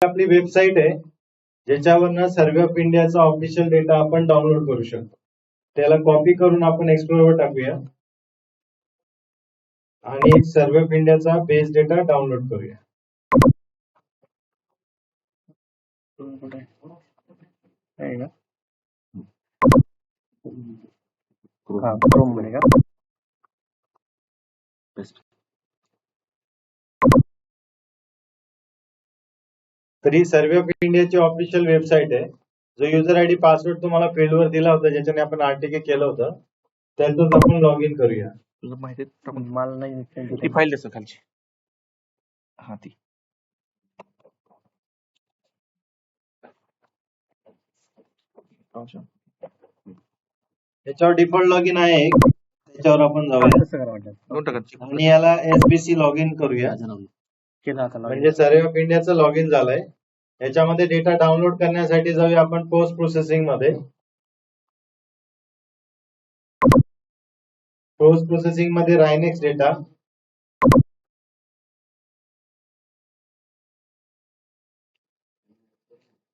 आपली वेबसाईट आहे ज्याच्यावरनं survey of इंडियाचा ऑफिशियल डेटा आपण डाउनलोड करू शकतो. त्याला कॉपी करून आपण एक्सप्लोरवर टाकूया आणि सर्वे ऑफ इंडियाचा बेस डेटा डाउनलोड करूया. क्रोम मध्ये का? तर ही सर्वे ऑफ इंडियाची ऑफिशियल वेबसाईट आहे. जो युजर आयडी पासवर्ड तुम्हाला फील्डवर दिला होता ज्याच्याने आपण आरटीके केलं होतं त्यातून आपण लॉग इन करूया. तुला माहिती आहे मला नाही ती फाईल असं खालची. हा ती त्याच्यावर डिफॉल्ट लॉग इन आहे त्याच्यावर आपण जाऊया आणि याला एसबीसी लॉग इन करूया. म्हणजे सर्वे ऑफ इंडियाचं लॉग इन झालंय. याच्यामध्ये डेटा डाउनलोड करण्यासाठी जाऊया आपण पोस्ट प्रोसेसिंग मध्ये. पोस्ट प्रोसेसिंग मध्ये रायनेक्स डेटा,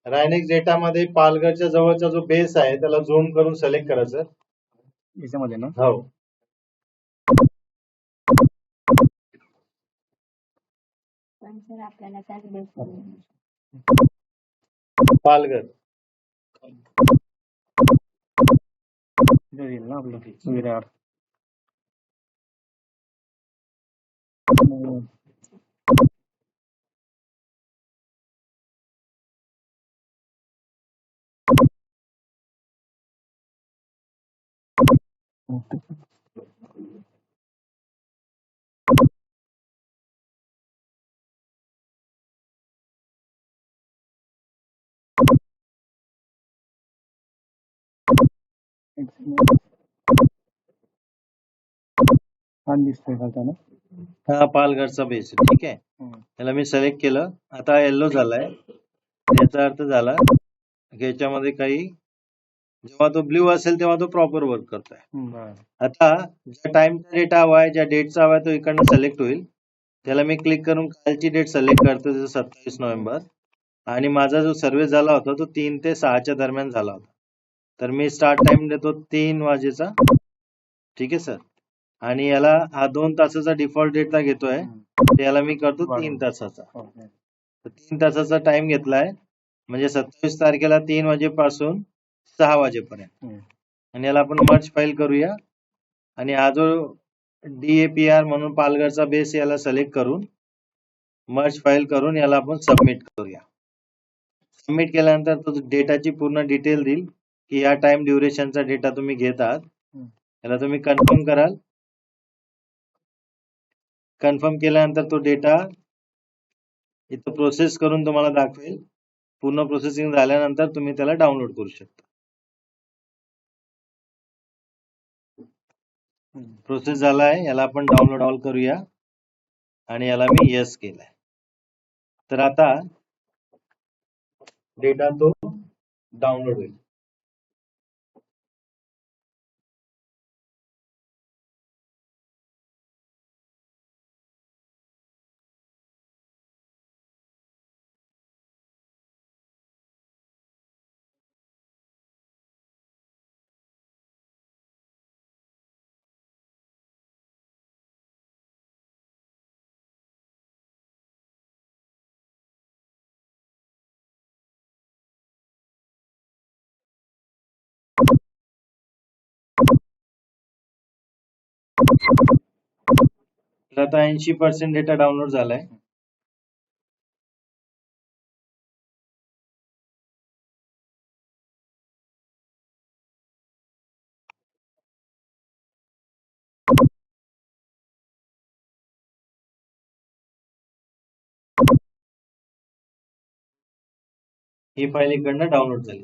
रायनेक्स डेटा मध्ये पालघरच्या जवळचा जो बेस आहे त्याला झूम करून सिलेक्ट करायचं याच्यामध्ये ना. हो पालघर ना आपलं विरार. हा दिसतोय का ना. हा पालघरचा बेस आहे. ठीक आहे. त्याला मी सिलेक्ट केलं. आता येल्लो झालाय. याचा अर्थ झाला की याच्यामध्ये काही जेव्हा तो ब्ल्यू असेल तेव्हा तो प्रॉपर वर्क करतोय. आता ज्या टाइमचा डेटा हवाय ज्या डेटचा हवाय तो इकडनं सिलेक्ट होईल. त्याला मी क्लिक करून कालची डेट सिलेक्ट करतो जसं 27 नोव्हेंबर आणि माझा जो सर्वे झाला होता तो 3 ते 6च्या दरम्यान झाला होता. तर मी स्टार्ट टाइम देतो 3 वाजेचा. ठीक आहे सर. आणि याला हा 2 तासाचा डिफॉल्ट डेटा घेतोय त्याला मी करतो 3 तासाचा. 3 तासाचा टाइम घेतलाय म्हणजे 27 तारखेला 3 वाजेपासून 6 वाजेपर्यंत. आणि याला आपण मर्ज फाईल करूया आणि हा जो DAPR म्हणून पालघरचा बेस याला सिलेक्ट करून मर्ज फाईल करून याला आपण सबमिट करूया. सबमिट केल्यानंतर तो डेटाची पूर्ण डिटेल देईल की या टाइम ड्युरेशनचा डेटा तुम्ही घेत आहात. याला तुम्ही कन्फर्म कराल. कन्फर्म केल्यानंतर तो डेटा इथं प्रोसेस करून तुम्हाला दाखवेल. पूर्ण प्रोसेसिंग झाल्यानंतर तुम्ही त्याला डाउनलोड करू शकता. प्रोसेस झालाय. याला आपण डाउनलोड ऑल करूया आणि याला मी येस केलाय. तर आता डेटा तो डाउनलोड होईल. आता 80% डेटा डाउनलोड झालाय. ही फाईल इकडनं डाउनलोड झाली.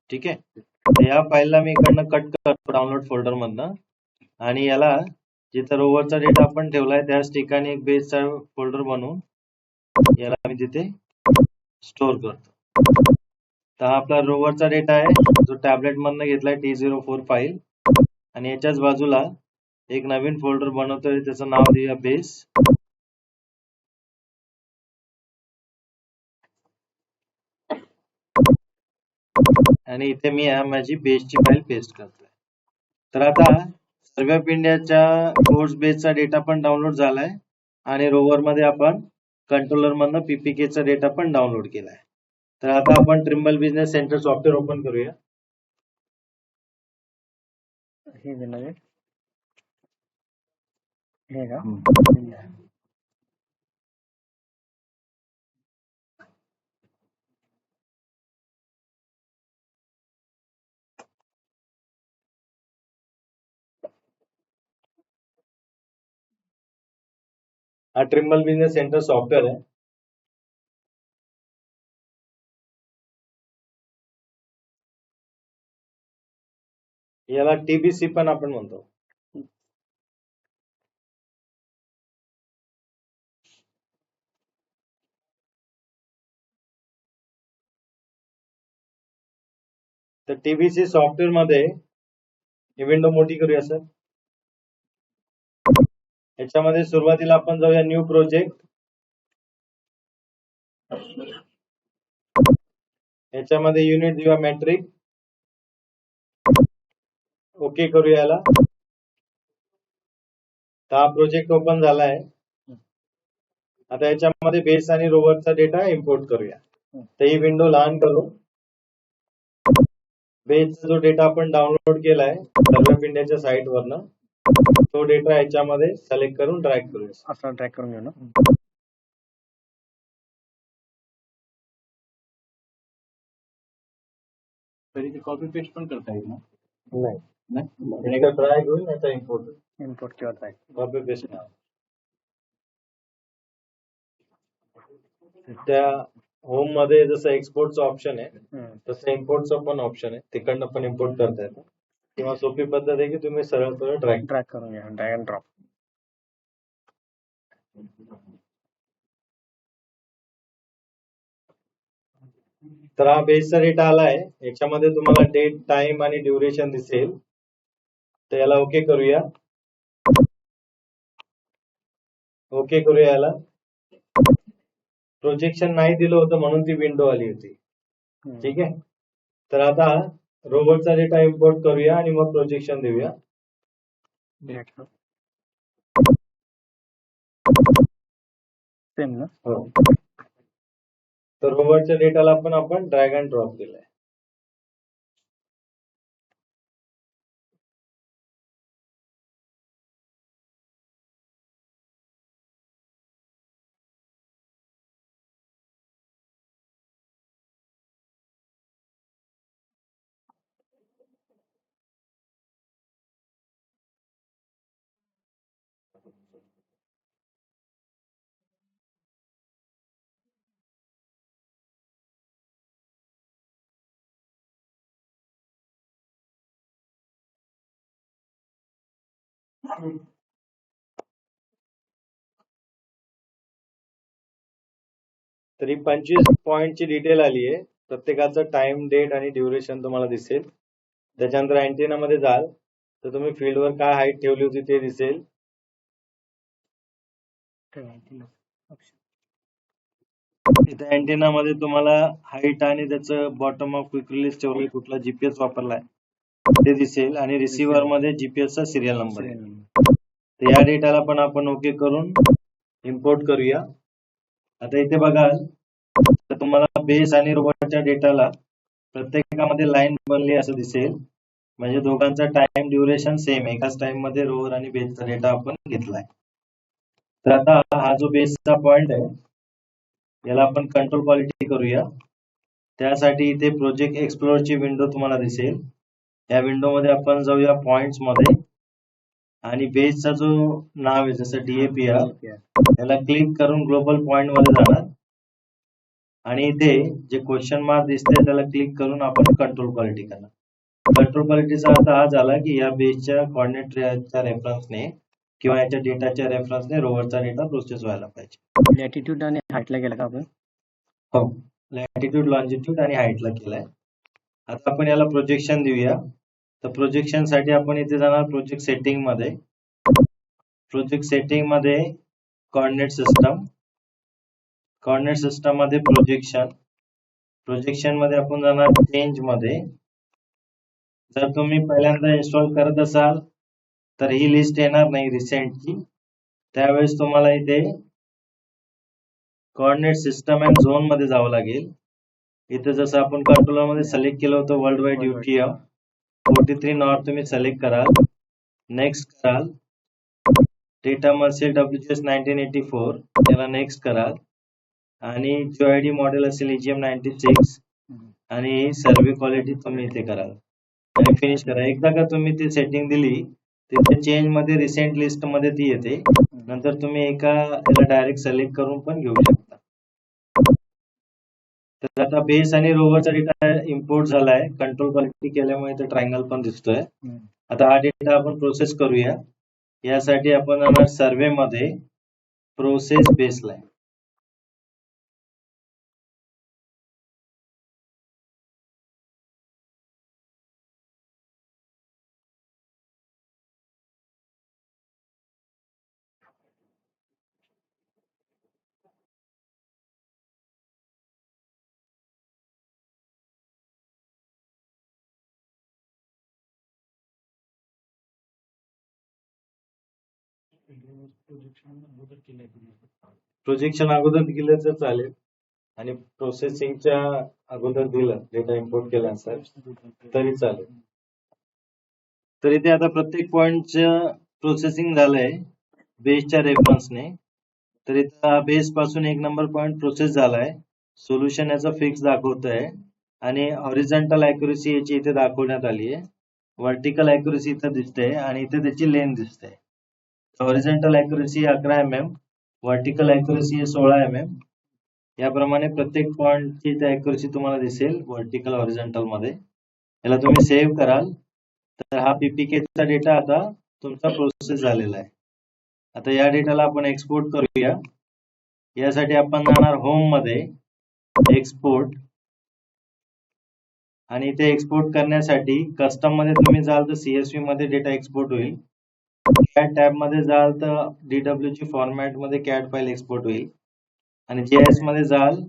ठीक आहे. या फाईलला मी इकडनं कट करतो डाउनलोड फोल्डर मधनं आणि याला जिथं रोवरचा डेटा आपण ठेवलाय त्याच ठिकाणी एक बेसचा फोल्डर बनवून याला मी तिथे स्टोअर करतो. तर हा आपला रोवरचा डेटा आहे जो टॅबलेट मधनं घेतलाय T04 फाईल आणि याच्याच बाजूला एक नवीन फोल्डर बनवतोय त्याचं नाव देऊया बेस. आणि इथे मी माझी बेसची फाईल पेस्ट करतोय. तर आता सर्व ऑफ इंडियाच्या कोर्स बेसचा डेटा पण डाउनलोड झालाय आणि रोवर मध्ये आपण कंट्रोलर मधनं पीपीकेचा डेटा पण डाउनलोड केलाय. तर आता आपण Trimble business centre software open करूया. हे का हा ट्रिम्बल बिझनेस सेंटर सॉफ्टवेअर आहे. याला टीबीसी पण आपण म्हणतो. तर टीबीसी सॉफ्टवेअर मध्ये ही विंडो मोठी करूया सर. याच्यामध्ये सुरुवातीला आपण जाऊया न्यू प्रोजेक्ट. याच्यामध्ये युनिट देऊया मॅट्रिक. ओके करूया याला. तर हा प्रोजेक्ट ओपन झालाय. आता याच्यामध्ये बेस आणि रोवरचा डेटा इम्पोर्ट करूया. तर ही विंडो लहान करू. बेसचा जो डेटा आपण डाउनलोड केलाय सर्व ऑफ इंडियाच्या साईट वरनं तो डेटा याच्यामध्ये सिलेक्ट करून ड्रॅग करूया. असं ड्रॅग करून घेऊ ना. तरी ते कॉपी पेस्ट पण करता येईल ना. नाही एकदा ड्रॅग होईल याचा इम्पोर्ट किंवा ड्रॅग कॉपी पेस्ट नाही. त्या होम मध्ये जसं एक्सपोर्टचं ऑप्शन आहे तसं इम्पोर्टचं पण ऑप्शन आहे. तिकडनं पण इम्पोर्ट करता येतं किंवा सोपी पद्धत आहे की तुम्ही सरळ ड्रॅग करून घ्या. Drag and drop. तर हा बेसचा डेटा आलाय. याच्यामध्ये तुम्हाला डेट, टाइम आणि ड्युरेशन दिसेल. तर याला ओके करूया. ओके करूया याला. प्रोजेक्शन नाही दिलं होतं म्हणून ती विंडो आली होती. ठीक आहे. तर आता रोबोटचा डेटा इम्पोर्ट करूया आणि मग प्रोजेक्शन देऊया. सेम ना. हो. तर रोबोटच्या डेटाला पण आपण ड्रॅग अँड ड्रॉप दिलाय. तरी 25 पॉइंटची डिटेल आली आहे. प्रत्येकाचं टाइम, डेट आणि ड्युरेशन तुम्हाला दिसेल. त्याच्यानंतर अँटेना मध्ये जाल तर तुम्ही फील्डवर काय हाईट ठेवली होती ते दिसेल. इथे अँटेना मध्ये तुम्हाला हाईट आणि त्याचं बॉटम ऑफ क्विक रिलीज ठेवले, कुठला जीपीएस वापरलाय ते दिसेल आणि रिसिव्हर मध्ये जीपीएस चा सिरियल नंबर आहे. तर या डेटाला पण आपण ओके करून इम्पोर्ट करूया. आता इथे बघाल तर तुम्हाला बेस आणि रोबोटच्या डेटाला प्रत्येकामध्ये लाईन बनली असं दिसेल. म्हणजे दोघांचा टाइम, ड्युरेशन सेम. एकाच टाइम मध्ये रोवर आणि बेसचा डेटा आपण घेतलाय. तर आता हा जो बेसचा पॉइंट आहे याला आपण कंट्रोल क्वालिटी करूया. त्यासाठी इथे प्रोजेक्ट एक्सप्लोरची विंडो तुम्हाला दिसेल. या विंडो मध्ये आपण जाऊया पॉइंट्स मध्ये आणि बेसचा जो नाव आहे जसं डीएपीआर याला क्लिक करून ग्लोबल पॉइंट मध्ये जाणार आणि इथे जे क्वेश्चन मार्क दिसते त्याला क्लिक करून आपण कंट्रोल क्वालिटी करणार. कंट्रोल क्वालिटीचा अर्थ हा झाला की या बेसच्या कॉर्डिनेटच्या रेफरन्सने किंवा याच्या डेटाच्या रेफरन्सने रोवरचा डेटा प्रोसेस व्हायला पाहिजे. लॅटिट्यूड आणि हाईटला गेला का आपण. हो, लॅटिट्यूड, लॉन्जिट्यूड आणि हाईटला केलाय. आता आपण याला प्रोजेक्शन देऊया. तर प्रोजेक्शन साठी आपण इथे जाणार प्रोजेक्ट सेटिंग मध्ये. प्रोजेक्ट सेटिंग मध्ये कोऑर्डिनेट सिस्टम, कोऑर्डिनेट सिस्टम मध्ये प्रोजेक्शन प्रोजेक्शन मध्ये आपण जाणार चेंज मध्ये. जर तुम्ही पहिल्यांदा इन्स्टॉल करत असाल तर ही लिस्ट येणार नाही रिसेंटची. त्यावेळेस तुम्हाला इथे कोऑर्डिनेट सिस्टम अँड झोन मध्ये जावं लागेल. इथे जसं आपण कंट्रोलर मध्ये सिलेक्ट केलं होतं वर्ल्ड वाईड UTM 43 नॉर्थ तुम्ही सिलेक्ट कराल. नेक्स्ट कराल. डेटा असेल WGS 1984 त्याला नेक्स्ट कराल आणि GOID मॉडेल असेल EGM 96 आणि सर्व्हे क्वालिटी तुम्ही इथे कराल आणि फिनिश करा. एकदा का तुम्ही ती सेटिंग दिली तिथे चेंज मध्ये रिसेंट लिस्ट मध्ये ती येते. नंतर तुम्ही एका याला डायरेक्ट सिलेक्ट करून पण घेऊ शकता. तर आता बेस आणि रोवरचा डेटा इम्पोर्ट झालाय. कंट्रोल क्वालिटी केल्यामुळे इथे ट्रायंगल पण दिसतोय. आता हा डेटा आपण प्रोसेस करूया. यासाठी आपण जाणार सर्वे मध्ये प्रोसेस बेसलाईन. प्रोजेक्शन अगोदर दिलं तर चालेल आणि प्रोसेसिंगच्या अगोदर दिलं डेटा इम्पोर्ट केल्यानंतर तरी चालेल. तर इथे आता प्रत्येक पॉइंटचं प्रोसेसिंग झालंय बेसच्या रेफरन्सने. तर इथं बेस पासून 1 नंबर पॉइंट प्रोसेस झालाय. सोल्युशन याचा फिक्स दाखवत आहे आणि हॉरिझॉन्टल अॅक्युरेसी याची इथे दाखवण्यात आली आहे. व्हर्टिकल अॅक्युरेसी इथं दिसते आणि इथे त्याची लेंथ दिसते. Horizontal accuracy 11 mm, vertical accuracy 16 mm. याप्रमाणे प्रत्येक पॉइंटची इथे अॅक्युरेसी तुम्हाला दिसेल व्हर्टिकल हॉरिझॉन्टल मध्ये. याला तुम्ही सेव्ह कराल तर हा PPK चा डेटा आता तुमचा प्रोसेस झालेला आहे. आता या डेटाला आपण एक्सपोर्ट करूया. यासाठी आपण जाणार होम मध्ये एक्सपोर्ट आणि इथे एक्सपोर्ट करण्यासाठी कस्टम मध्ये तुम्ही जाल तर CSV मध्ये डेटा एक्सपोर्ट होईल. CAD टॅब मध्ये जाल तर DWG फॉर्मॅट मध्ये CAD फाईल एक्सपोर्ट होईल आणि JS मध्ये जाल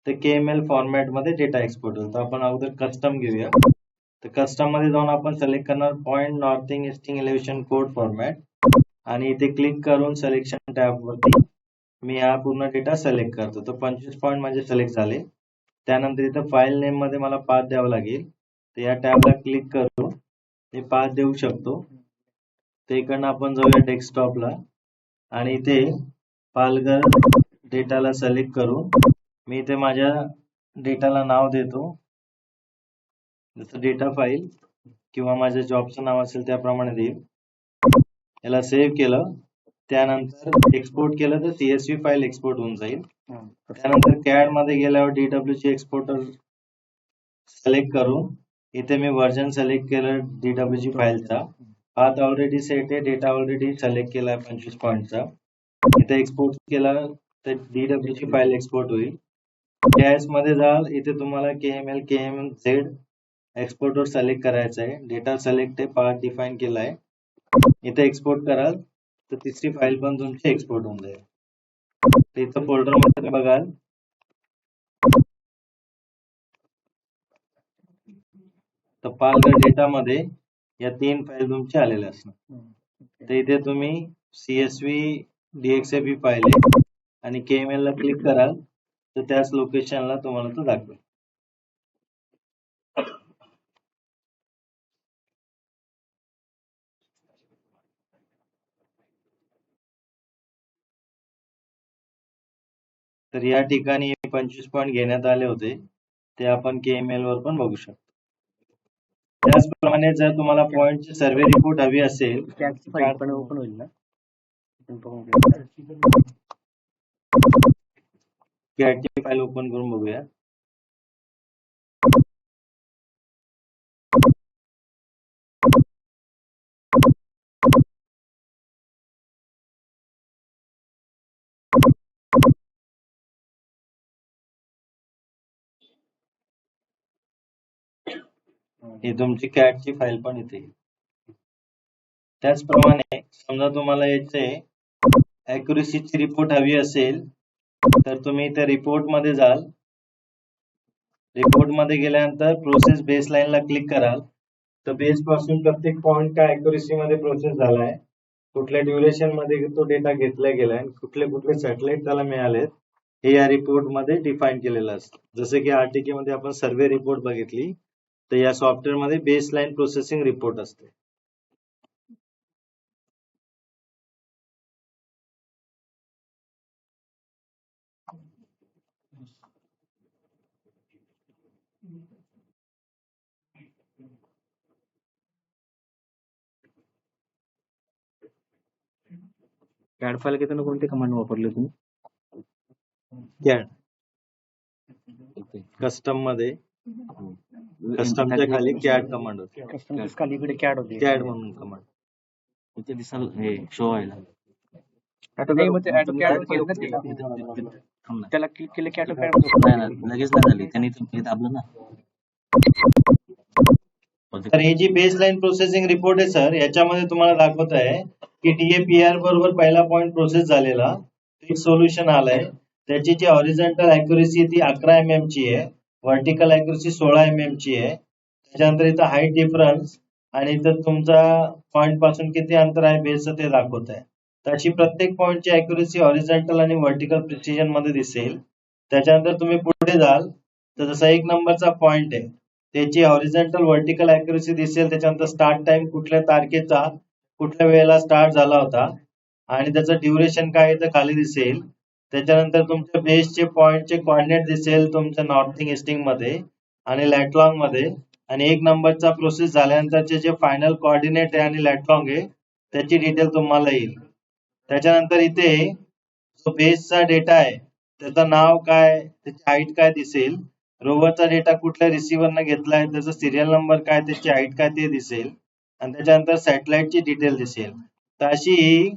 तर KML फॉर्मॅट मध्ये डेटा एक्सपोर्ट होईल. तर आपण अगोदर कस्टम घेऊया. तर कस्टम मध्ये जाऊन आपण सिलेक्ट करणार point northing easting elevation code format आणि इथे क्लिक करून सिलेक्शन टॅब वरती मी हा पूर्ण डेटा सिलेक्ट करतो. तर 25 पॉइंट माझे सिलेक्ट झाले. त्यानंतर इथं फाईल नेम मध्ये मला पाथ द्यावा लागेल. तर या टॅबला क्लिक करून मी पाथ देऊ शकतो. तर इकडनं आपण जाऊया डेस्कटॉपला आणि इथे पालघर डेटाला सिलेक्ट करून मी इथे माझ्या डेटाला नाव देतो जसं डेटा फाईल किंवा माझ्या जॉबचं नाव असेल त्याप्रमाणे देईल. याला सेव्ह केलं. त्यानंतर एक्सपोर्ट केलं तर CSV फाईल एक्सपोर्ट होऊन जाईल. त्यानंतर CAD मध्ये गेल्यावर DWG एक्सपोर्टर सिलेक्ट करून इथे मी व्हर्जन सिलेक्ट केलं DWG फाईलचा. पाथ ऑलरेडी सेट आहे. डेटा ऑलरेडी सिलेक्ट केला आहे 25 पॉइंटचा. इथे एक्सपोर्ट केला तर DWG फाईल एक्सपोर्ट होईल. JS मध्ये जाल इथे तुम्हाला KML KMZ एक्सपोर्टवर सिलेक्ट करायचं आहे. डेटा सिलेक्ट आहे. पाथ डिफाईन केला आहे. इथे एक्सपोर्ट कराल तर तिसरी फाईल पण तुमची एक्सपोर्ट होऊन जाईल. इथं फोल्डर मध्ये बघाल तर पालघर डेटा मध्ये या 3 फाईल तुमच्या आलेल्या असणार. तर इथे तुम्ही CSV DXAB फाईल आहे आणि KML ला क्लिक कराल तर त्याच लोकेशनला तुम्हाला तो दाखवेल. तर या ठिकाणी 25 पॉइंट घेण्यात आले होते ते आपण KML वर पण बघू शकतो. त्याचप्रमाणे जर तुम्हाला पॉइंटची सर्वे रिपोर्ट हवी असेल पण ओपन होईल ना. CAD फाईल ओपन करून बघूया. ही तुमची CAD ची फाईल पण इथे. त्याचप्रमाणे समजा तुम्हाला याचे अॅक्युरेसीची रिपोर्ट हवी असेल तर तुम्ही त्या रिपोर्ट मध्ये जाल. रिपोर्ट मध्ये गेल्यानंतर प्रोसेस बेस लाईनला क्लिक कराल तर बेस पासून प्रत्येक पॉइंट काय अॅक्युरेसी मध्ये प्रोसेस झालाय, कुठल्या ड्युरेशन मध्ये तो डेटा घेतला गेलाय, कुठले कुठले सॅटेलाइट त्याला मिळालेत हे या रिपोर्ट मध्ये डिफाईन केलेलं असतं. जसं की आरटीके मध्ये आपण सर्वे रिपोर्ट बघितली तर या सॉफ्टवेअर मध्ये बेस लाईन प्रोसेसिंग रिपोर्ट असते. कॅड फाईल घेताना कोणते कमांड वापरले तुम्ही? कॅड कस्टम मध्ये कस्टमच्या खाली कॅड कमांड होती. कस्टमच्या खाली इकडे कॅड होती. कॅड म्हणून कमांड. इथे दिसाल हे शो व्हायला नाही मग ते ऑटो कॅड थांब ना. त्याला क्लिक केलं की ऑटो कॅड नाही ना, लगेच नाही झाली त्यांनी इथे दाबलं ना. तर ही जी बेस लाईन प्रोसेसिंग रिपोर्ट आहे सर, याच्यामध्ये तुम्हाला दाखवत आहे की DAPR बरोबर पहिला पॉइंट प्रोसेस झालेला, सोल्युशन आलंय. त्याची जी हॉरिझॉन्टल अॅक्युरेसी ती 11 mm ची आहे, व्हर्टिकल अॅक्युरेसी 16 mm ची आहे. त्याच्यानंतर इथं हाईट डिफरन्स आणि इथं तुमचा पॉइंट पासून किती अंतर आहे बेसचं ते दाखवत आहे. तर अशी प्रत्येक पॉइंटची अॅक्युरेसी हॉरिझॉन्टल आणि व्हर्टिकल प्रिसिजन मध्ये दिसेल. त्याच्यानंतर तुम्ही पुढे जाल तर जसा 1 नंबरचा पॉइंट आहे त्याची हॉरिझॉन्टल व्हर्टिकल अॅक्युरेसी दिसेल. त्याच्यानंतर स्टार्ट टाइम कुठल्या तारखेचा कुठल्या वेळेला स्टार्ट झाला होता आणि त्याचं ड्युरेशन काय आहे ते खाली दिसेल. त्याच्यानंतर तुमच्या बेसचे पॉइंटचे कॉर्डिनेट दिसेल तुमच्या नॉर्थिंग ईस्टिंग मध्ये आणि लॅटलॉंग मध्ये, आणि 1 नंबरचा प्रोसेस झाल्यानंतरचे जे फायनल कॉर्डिनेट आहे आणि लॅटलॉंग आहे त्याची डिटेल तुम्हाला येईल. त्याच्यानंतर इथे जो बेसचा डेटा आहे त्याचं नाव काय, त्याची हाईट काय दिसेल. रोवरचा डेटा कुठल्या रिसिव्हरनं घेतलाय, त्याचा सिरियल नंबर काय, त्याची हाईट काय ते दिसेल. आणि त्याच्यानंतर सॅटेलाइटची डिटेल दिसेल. तर अशी ही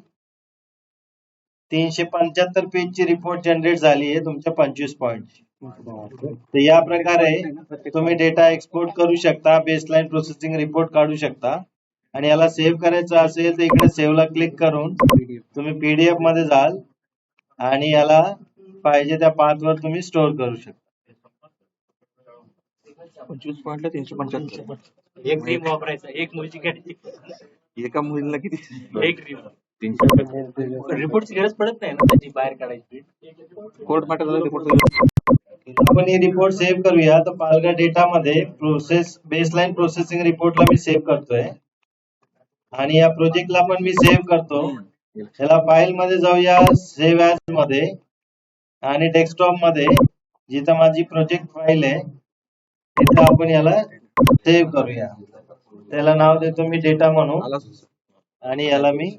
375 पेजची रिपोर्ट जनरेट झाली आहे तुमच्या 25 पॉइंटची. तर या प्रकारे तुम्ही डेटा एक्सपोर्ट करू शकता, बेसलाईन प्रोसेसिंग रिपोर्ट काढू शकता. आणि याला सेव्ह करायचं असेल तर इकडे सेव्हला क्लिक करून तुम्ही PDF मध्ये जाल आणि याला पाहिजे त्या पाथवर तुम्ही स्टोअर करू शकता. 25 पॉइंटला 375. एक ड्रीम वापरायचा, एक मुलगी काढायची, एका मुलीला किती? एक ड्रीम. रिपोर्टची गरज पडत नाही ना त्याची बाहेर काढायची. कोर्ट मॅटरला रिपोर्ट आपण ही रिपोर्ट सेव्ह करूया. तर पालघर डेटा मध्ये प्रोसेस बेसलाईन प्रोसेसिंग रिपोर्टला मी सेव्ह करतोय आणि या प्रोजेक्टला पण मी सेव्ह करतो. याला फाईल मध्ये जाऊया, सेव्ह ॲज मध्ये, आणि डेस्कटॉप मध्ये जिथं माझी प्रोजेक्ट फाईल आहे तिथं आपण याला सेव्ह करूया. त्याला नाव देतो मी डेटा म्हणून आणि याला मी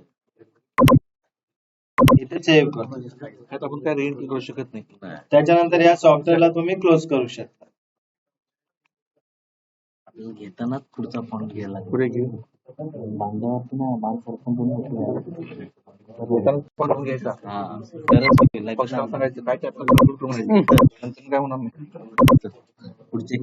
इथे सेव्ह करतो. आपण काय रेंट करू शकत नाही. त्याच्यानंतर या सॉफ्टवेअरला तुम्ही क्लोज करू शकता. घेताना पुढचा पॉईंट घ्यायला पुढे घेऊ बांधावरती ना बांध सरपंच पॉइंट घ्यायचा. हा तरच सांगायचं काय काय म्हणायचं काय होणार नाही. पुढचे